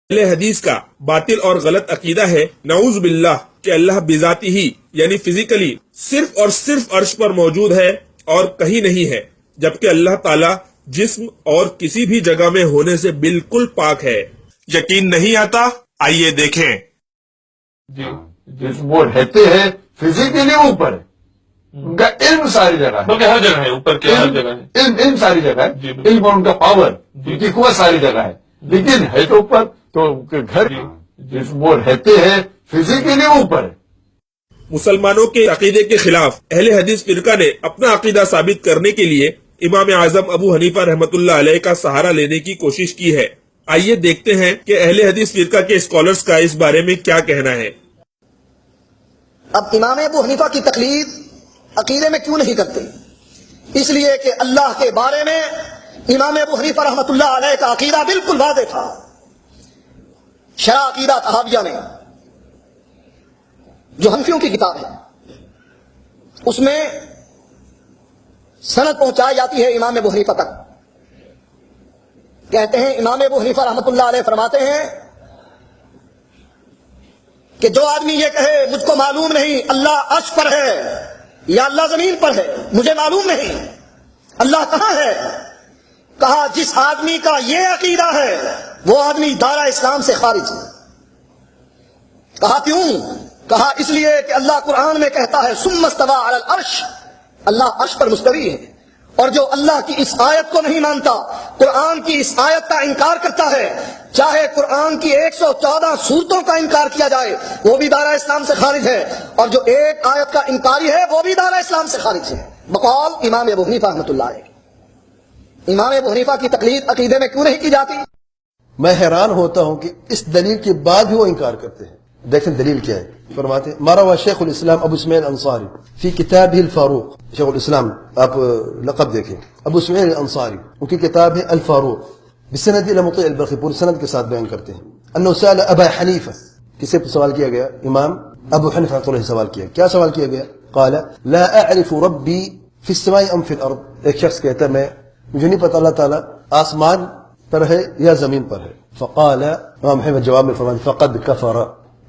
اہل حدیث کا باطل اور غلط عقیدہ ہے نعوذ باللہ کہ اللہ بذاتی ہی یعنی فزیکلی صرف اور صرف عرش پر موجود ہے اور کہیں نہیں ہے، جبکہ اللہ تعالی جسم اور کسی بھی جگہ میں ہونے سے بالکل پاک ہے۔ یقین نہیں آتا؟ آئیے دیکھیں۔ جسم وہ رہتے ہیں فزیکلی اوپر ہے، ان کا علم ساری جگہ ہے، بلکہ ہر جگہ ہے، اوپر کے ہر جگہ ہے، علم ساری جگہ ہے، علم اور ان کا پاور، ان کی قوت ساری جگہ ہے، لیکن ہے تو اوپر، تو گھر جسم وہ رہتے ہیں فزیکلی اوپر ہے۔ مسلمانوں کے عقیدے کے خلاف اہل حدیث فرقہ نے اپنا عقیدہ ثابت کرنے کے لیے امام اعظم ابو حنیفہ رحمۃ اللہ علیہ کا سہارا لینے کی کوشش کی ہے۔ آئیے دیکھتے ہیں کہ اہل حدیث فرقہ کے اسکالرز کا اس بارے میں کیا کہنا ہے۔ اب امام ابو حنیفہ کی تقلید عقیدے میں کیوں نہیں کرتے؟ اس لیے کہ اللہ کے بارے میں امام ابو حنیفہ رحمۃ اللہ علیہ کا عقیدہ بالکل واضح تھا۔ شرح عقیدہ طحاویہ میں جو حنفیوں کی کتاب ہے، اس میں سند پہنچائی جاتی ہے امام ابو حنیفہ تک۔ کہتے ہیں امام ابو حنیفہ رحمۃ اللہ علیہ فرماتے ہیں کہ جو آدمی یہ کہے مجھ کو معلوم نہیں اللہ عرش پر ہے یا اللہ زمین پر ہے، مجھے معلوم نہیں اللہ کہاں ہے، کہا جس آدمی کا یہ عقیدہ ہے وہ آدمی دائرہ اسلام سے خارج ہے۔ کہا کیوں؟ کہا اس لیے کہ اللہ قرآن میں کہتا ہے ثم استوى علی العرش، اللہ عرش پر مستوی ہے، اور جو اللہ کی اس آیت کو نہیں مانتا، قرآن کی اس آیت کا انکار کرتا ہے، چاہے قرآن کی 114 سورتوں کا انکار کیا جائے وہ بھی دائرہ اسلام سے خارج ہے، اور جو ایک آیت کا انکاری ہے وہ بھی دائرہ اسلام سے خارج ہے، بقول امام ابو حنیفہ رحمۃ اللہ علیہ۔ امام ابو حنیفہ کی تقلید عقیدے میں کیوں نہیں کی جاتی؟ میں حیران ہوتا ہوں کہ اس دلیل کے بعد بھی وہ انکار کرتے ہیں۔ دیکھیں دلیل کیا ہے، فرماتے ہیں ما روى شیخ الاسلام ابو اسماعیل انصاری فی کتابہ الفاروق، شیخ الاسلام آپ لقب دیکھیں، ابو اسماعیل انصاری ان کی کتاب ہے الفاروق، بسند الى مطیع البلخی، پورے سند کے ساتھ بیان کرتے ہیں، انه سأل ابا حنیفہ، کسے سوال کیا گیا؟ امام ابو حنیفہ رحمۃ اللہ سوال کیا، کیا سوال کیا گیا؟ قال لا اعرف ربی فی السماء ام فی الارض، ایک شخص کہتا ہے مجھے نہیں پتہ اللہ تعالیٰ آسمان پر ہے یا زمین پر ہے، فقال امام حنیفہ جواب میں فرماتے فقد کفر،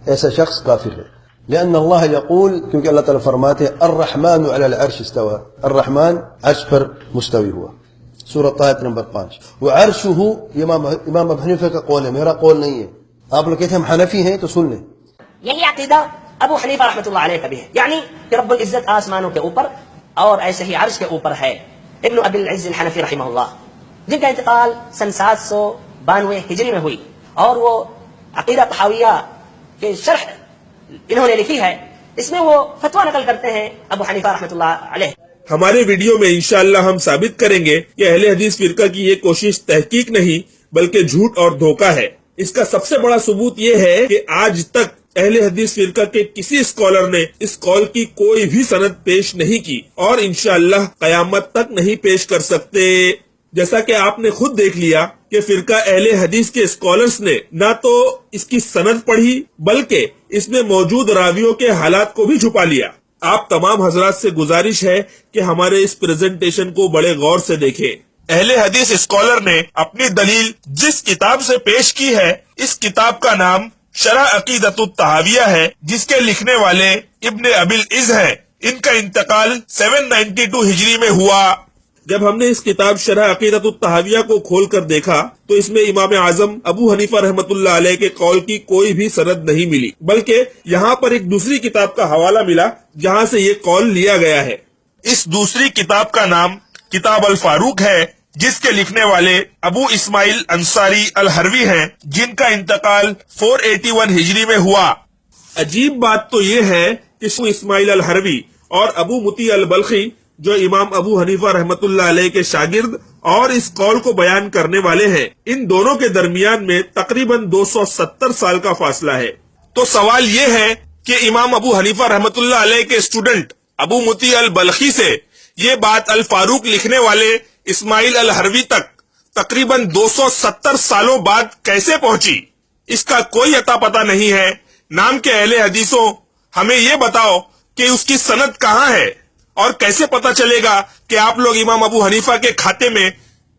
ایسا شخص کافر ہے، لأن اللہ یقول، کیونکہ اللہ تعالیٰ فرماتے ہیں الرحمن علی العرش استوى، الرحمن عرش پر مستوی ہوا، سورۃ طه نمبر 5، وعرشہ، یہ امام ابو حنیفہ کا قول ہے، میرا قول نہیں ہے، آپ لوگ کہتے ہیں ہم حنفی ہیں تو سن لیں۔ یہی عقیدہ ابو حنیفہ رحمۃ اللہ علیہ کا بھی ہے، یعنی کہ رب العزت آسمانوں کے اوپر اور ایسے ہی عرش کے اوپر ہے۔ ابن ابی العز الحنفی رحمہ اللہ، جن کا انتقال سن 792 ہجری میں ہوئی، اور وہ عقیدہ طحاویہ کہ شرح انہوں نے لکھی ہے، اس میں وہ فتویٰ نقل کرتے ہیں ابو حنیفہ رحمۃ اللہ علیہ۔ ہمارے ویڈیو میں انشاءاللہ ہم ثابت کریں گے کہ اہل حدیث فرقہ کی یہ کوشش تحقیق نہیں بلکہ جھوٹ اور دھوکہ ہے۔ اس کا سب سے بڑا ثبوت یہ ہے کہ آج تک اہل حدیث فرقہ کے کسی اسکالر نے اس قول کی کوئی بھی سند پیش نہیں کی، اور انشاءاللہ قیامت تک نہیں پیش کر سکتے۔ جیسا کہ آپ نے خود دیکھ لیا کہ فرقہ اہل حدیث کے اسکالرز نے نہ تو اس کی سند پڑھی بلکہ اس میں موجود راویوں کے حالات کو بھی چھپا لیا۔ آپ تمام حضرات سے گزارش ہے کہ ہمارے اس پریزنٹیشن کو بڑے غور سے دیکھیں۔ اہل حدیث اسکالر نے اپنی دلیل جس کتاب سے پیش کی ہے، اس کتاب کا نام شرح عقیدۃ الطحاویہ ہے، جس کے لکھنے والے ابن ابی العز ہیں۔ ان کا انتقال 792 ہجری میں ہوا۔ جب ہم نے اس کتاب شرح عقیدۃ الطحاویہ کو کھول کر دیکھا تو اس میں امام اعظم ابو حنیفہ رحمۃ اللہ علیہ کے قول کی کوئی بھی سند نہیں ملی، بلکہ یہاں پر ایک دوسری کتاب کا حوالہ ملا جہاں سے یہ قول لیا گیا ہے۔ اس دوسری کتاب کا نام کتاب الفاروق ہے، جس کے لکھنے والے ابو اسماعیل انصاری الحروی ہیں، جن کا انتقال 481 ہجری میں ہوا۔ عجیب بات تو یہ ہے کہ ابو اسماعیل الحروی اور ابو مطیع البلخی، جو امام ابو حنیفہ رحمۃ اللہ علیہ کے شاگرد اور اس قول کو بیان کرنے والے ہیں، ان دونوں کے درمیان میں تقریباً 270 سال کا فاصلہ ہے۔ تو سوال یہ ہے کہ امام ابو حنیفہ رحمۃ اللہ علیہ کے اسٹوڈنٹ ابو مطیع البلخی سے یہ بات الفاروق لکھنے والے اسماعیل الحروی تک تقریباً 270 سالوں بعد کیسے پہنچی؟ اس کا کوئی اتا پتہ نہیں ہے۔ نام کے اہل حدیثوں، ہمیں یہ بتاؤ کہ اس کی سند کہاں ہے، اور کیسے پتہ چلے گا کہ آپ لوگ امام ابو حنیفہ کے کھاتے میں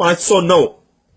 509।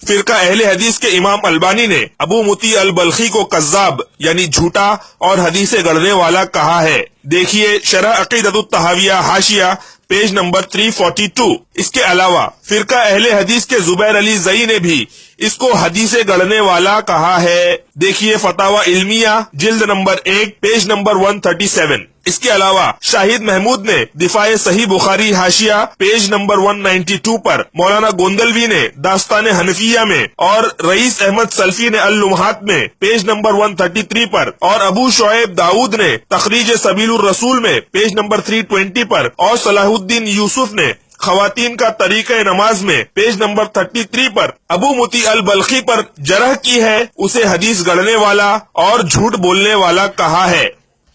فرقہ اہل حدیث کے امام البانی نے ابو مطیع البلخی کو کذاب یعنی جھوٹا اور حدیثیں گڑھنے والا کہا ہے۔ دیکھیے شرح عقیدۃ الطحاویہ حاشیہ پیج نمبر 342۔ اس کے علاوہ فرقہ اہل حدیث کے زبیر علی زئی نے بھی اس کو حدیثیں گڑھنے والا کہا ہے۔ دیکھیے فتاوی علمیہ جلد نمبر 1 پیج نمبر 137۔ اس کے علاوہ شاہد محمود نے دفاع صحیح بخاری حاشیہ پیج نمبر 192 پر، مولانا گوندلوی نے داستان حنفیہ میں، اور رئیس احمد سلفی نے اللمحات میں پیج نمبر 133 پر، اور ابو شعیب داؤد نے تخریج سبیل الرسول میں پیج نمبر 320 پر، اور صلاح الدین یوسف نے خواتین کا طریقہ نماز میں پیج نمبر 33 پر ابو مطیع البلخی پر جرح کی ہے، اسے حدیث گڑھنے والا اور جھوٹ بولنے والا کہا ہے۔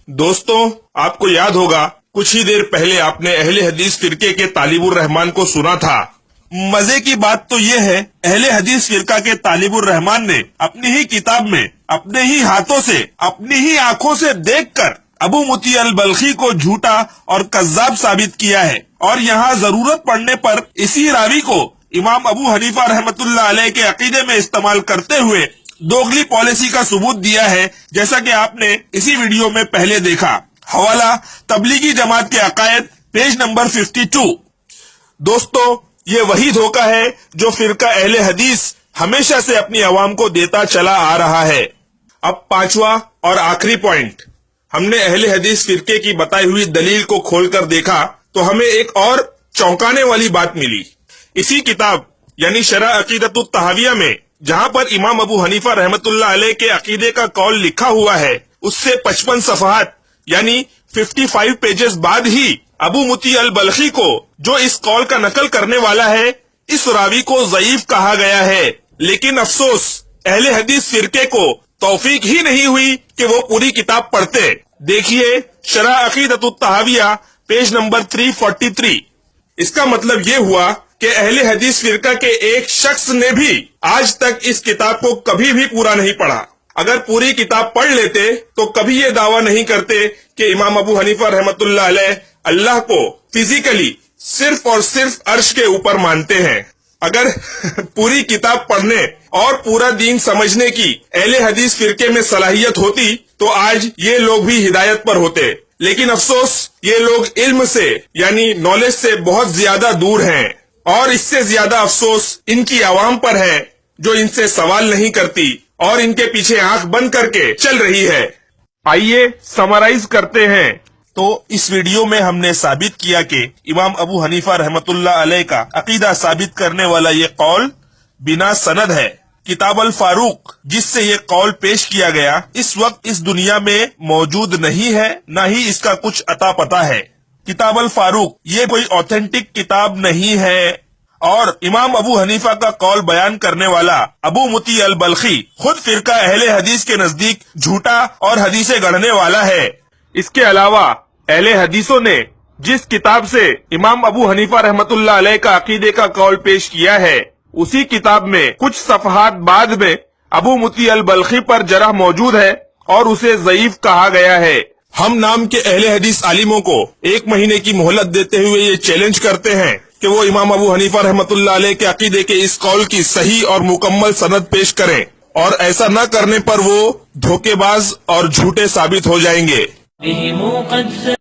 دوستو، آپ کو یاد ہوگا کچھ ہی دیر پہلے آپ نے اہل حدیث فرقے کے طالب الرحمان کو سنا تھا۔ مزے کی بات تو یہ ہے، اہل حدیث فرقہ کے طالب الرحمان نے اپنی ہی کتاب میں اپنے ہی ہاتھوں سے، اپنی ہی آنکھوں سے دیکھ کر ابو مطیع البلخی کو جھوٹا اور کذاب ثابت کیا ہے، اور یہاں ضرورت پڑنے پر اسی راوی کو امام ابو حنیفہ رحمۃ اللہ علیہ کے عقیدے میں استعمال کرتے ہوئے دوغلی پالیسی کا ثبوت دیا ہے، جیسا کہ آپ نے اسی ویڈیو میں پہلے دیکھا۔ حوالہ تبلیغی جماعت کے عقائد پیج نمبر 52۔ دوستو، یہ وہی دھوکہ ہے جو فرقہ اہل حدیث ہمیشہ سے اپنی عوام کو دیتا چلا آ رہا ہے۔ اب پانچواں اور آخری پوائنٹ، ہم نے اہل حدیث فرقے کی بتائی ہوئی دلیل کو کھول کر دیکھا تو ہمیں ایک اور چونکانے والی بات ملی۔ اسی کتاب یعنی شرح عقیدۃ الطحاویہ میں جہاں پر امام ابو حنیفہ رحمۃ اللہ علیہ کے عقیدے کا قول لکھا ہوا ہے، اس سے 55 صفحات یعنی 55 پیجز بعد ہی ابو مطیع البلخی کو، جو اس قول کا نقل کرنے والا ہے، اس راوی کو ضعیف کہا گیا ہے۔ لیکن افسوس، اہل حدیث فرقے کو توفیق ہی نہیں ہوئی کہ وہ پوری کتاب پڑھتے۔ دیکھیے شرح عقیدۃ الطحاویہ پیج نمبر 343۔ اس کا مطلب یہ ہوا کہ اہل حدیث فرقہ کے ایک شخص نے بھی آج تک اس کتاب کو کبھی بھی پورا نہیں پڑھا۔ اگر پوری کتاب پڑھ لیتے تو کبھی یہ دعویٰ نہیں کرتے کہ امام ابو حنیفہ رحمۃ اللہ علیہ اللہ کو فزیکلی صرف اور صرف عرش کے اوپر مانتے ہیں۔ اگر پوری کتاب پڑھنے اور پورا دین سمجھنے کی اہل حدیث فرقے میں صلاحیت ہوتی تو آج یہ لوگ بھی ہدایت پر ہوتے، لیکن افسوس یہ لوگ علم سے یعنی نالج سے بہت زیادہ دور ہیں، اور اس سے زیادہ افسوس ان کی عوام پر ہے جو ان سے سوال نہیں کرتی اور ان کے پیچھے آنکھ بند کر کے چل رہی ہے۔ آئیے سمرائز کرتے ہیں۔ تو اس ویڈیو میں ہم نے ثابت کیا کہ امام ابو حنیفہ رحمۃ اللہ علیہ کا عقیدہ ثابت کرنے والا یہ قول بنا سند ہے۔ کتاب الفاروق جس سے یہ قول پیش کیا گیا اس وقت اس دنیا میں موجود نہیں ہے، نہ ہی اس کا کچھ اتا پتا ہے۔ کتاب الفاروق یہ کوئی اوتھینٹک کتاب نہیں ہے، اور امام ابو حنیفہ کا قول بیان کرنے والا ابو مطیع البلخی خود فرقہ اہل حدیث کے نزدیک جھوٹا اور حدیثیں گڑھنے والا ہے۔ اس کے علاوہ اہل حدیثوں نے جس کتاب سے امام ابو حنیفہ رحمۃ اللہ علیہ کا عقیدے کا قول پیش کیا ہے، اسی کتاب میں کچھ صفحات بعد میں ابو مطیع البلخی پر جرح موجود ہے اور اسے ضعیف کہا گیا ہے۔ ہم نام کے اہل حدیث عالموں کو 1 مہینے کی مہلت دیتے ہوئے یہ چیلنج کرتے ہیں کہ وہ امام ابو حنیفہ رحمۃ اللہ علیہ کے عقیدے کے اس قول کی صحیح اور مکمل سند پیش کریں، اور ایسا نہ کرنے پر وہ دھوکے باز اور جھوٹے ثابت ہو جائیں گے۔